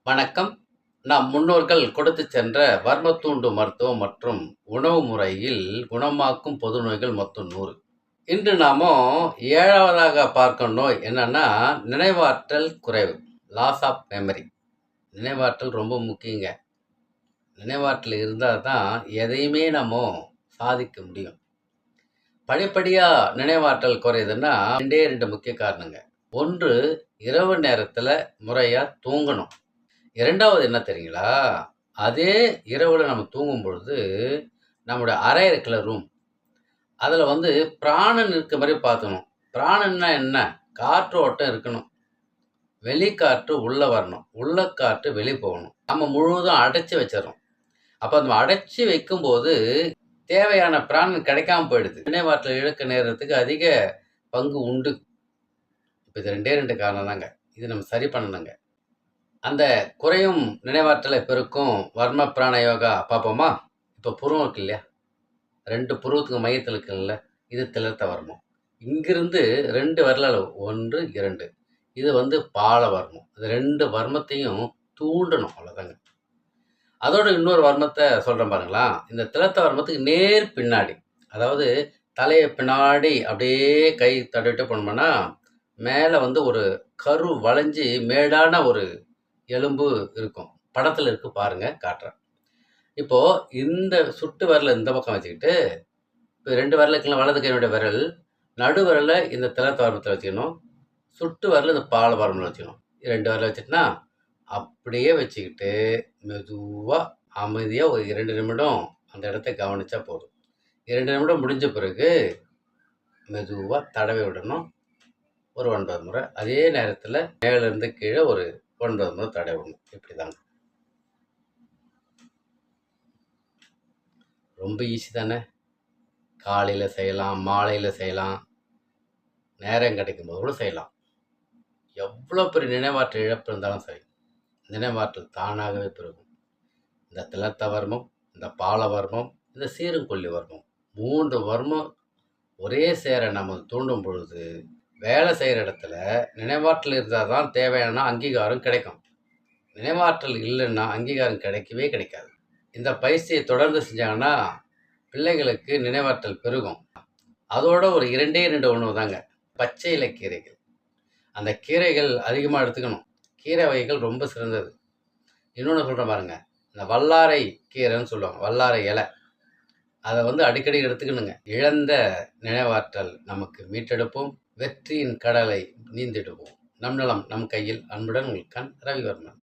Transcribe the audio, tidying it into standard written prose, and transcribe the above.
வணக்கம். நாம் முன்னோர்கள் கொடுத்துச் சென்ற வர்மத்தூண்டு மருத்துவம் மற்றும் உணவு முறையில் குணமாக்கும் பொது நோய்கள் மொத்தம் 100. இன்று நாமோ 7வதாக பார்க்கும் நோய் என்னன்னா, நினைவாற்றல் குறைவு. Loss of memory. நினைவாற்றல் ரொம்ப முக்கியங்க. நினைவாற்றல் இருந்தா தான் எதையுமே நம்ம சாதிக்க முடியும். படிப்படியா நினைவாற்றல் குறையுதுன்னா 2 முக்கிய காரணங்க. 1 இரவு நேரத்தில முறையா தூங்கணும். 2வது என்ன தெரியுங்களா? அதே இரவுல நம்ம தூங்கும் பொழுது, நம்முடைய அறை இருக்குல்ல ரூம், அதில வந்து பிராணன் இருக்க மாரி பார்த்துக்கணும். பிராணன்னா என்ன? காற்று ஓட்டம் இருக்கணும். வெளிக்காற்று உள்ள வரணும். உள்ள காற்று வெளிய போகணும். நம்ம முழுவதும் அடைச்சு வச்சுர்றோம். அப்ப நம்ம அடைச்சு வைக்கும்போது, தேவையான பிராணன் கிடைக்காம போயிடுது. நினைவாற்றல் இழக்க நேரத்துக்கு அதிக பங்கு உண்டு. இப்ப இது 2 காரணம் தாங்க. இது நம்ம சரி பண்ணணுங்க. அந்த குறையும் நினைவாற்றலை பெருக்கும் வர்ம பிராண யோகா பார்ப்போமா? இப்போ புருவம் இருக்கு இல்லையா? 2 புருவத்துக்கு மையத்தில இருக்குல்ல, இது திலத்த வர்மம். இங்கிருந்து 2 விரல் அளவு 1, 2 இது வந்து பால வர்மம். இது 2 வர்மத்தையும் தூண்டணும் அவ்வளோதாங்க. அதோட இன்னொரு வர்மத்த சொல்றேன் பாருங்களா, இந்த திலத்த வர்மத்துக்கு நேர் பின்னாடி, அதாவது தலைய பின்னாடி அப்படியே கை தடவிட்டே போனோம்னா, மேல வந்து ஒரு கரு வளைஞ்சு மேடான ஒரு எலும்பு இருக்கும். படத்துல இருக்கு பாருங்க, காட்டுறேன். இப்போ இந்த சுட்டு விரல இந்த பக்கம் வச்சுக்கிட்டு, இப்ப 2 விரல் இருக்குல்ல, வலது கையினுடைய விரல், நடு விரல இந்த திலத்வாரத்துல வச்சுக்கணும். சுட்டு விரல இந்த பால வரம்புல வச்சுக்கணும். 2 விரல வச்சுட்டனா, அப்படியே வச்சுக்கிட்டு, மெதுவா, அமைதியா ஒரு 2 நிமிடம் அந்த இடத்த கவனிச்சா போதும். 2 நிமிடம் முடிஞ்ச பிறகு, மெதுவா தடவி விடணும். ஒரு 9 முறை. அதே நேரத்துல மேல இருந்து கீழ ஒரு 9 முறை தடவி விடணும். இப்படிதாங்க. ரொம்ப ஈஸி தானே! காலையில செய்யலாம், மாலையில செய்யலாம். நேரம் கிடைக்கும்போது கூட செய்யலாம். எவ்வளோ பெரிய நினைவாற்றல் இழப்பு இருந்தாலும் சரி, நினைவாற்றல் தானாகவே பெருகும். இந்த திலத்த வர்மம், இந்த பால வர்மம், இந்த சீருங்கொல்லி வர்மம் 3 வர்மம் ஒரே சேர நம்ம தூண்டும் பொழுது, வேலை செய்ற இடத்துல நினைவாற்றல் இருந்தா தான் தேவையான அங்கீகாரம் கிடைக்கும். நினைவாற்றல் இல்லன்னா அங்கீகாரம் கிடைக்கவே கிடைக்காது. இந்த பயிற்சியை தொடர்ந்து செஞ்சாங்கன்னா, பிள்ளைகளுக்கு நினைவாற்றல் பெருகும். அதோட ஒரு 2டே 2 உணவு தாங்க. பச்சை இலை கீரைகள். அந்த கீரைகள் அதிகமா எடுத்துக்கணும். கீரை வகைகள் ரொம்ப சிறந்தது. இன்னொன்னு சொல்றேன் பாருங்க. இந்த வல்லாரை கீரைன்னு சொல்லுவாங்க. வல்லாரை இலை. அத வந்து அடிக்கடி எடுத்துக்கணுங்க. இழந்த நினைவாற்றல் நமக்கு மீட்டெடுப்போம். வெற்றியின் கடலை நீந்திடுவோம். நம் நலம் நம் கையில். அன்புடன் உங்கள் கண் ரவிவர்மன்.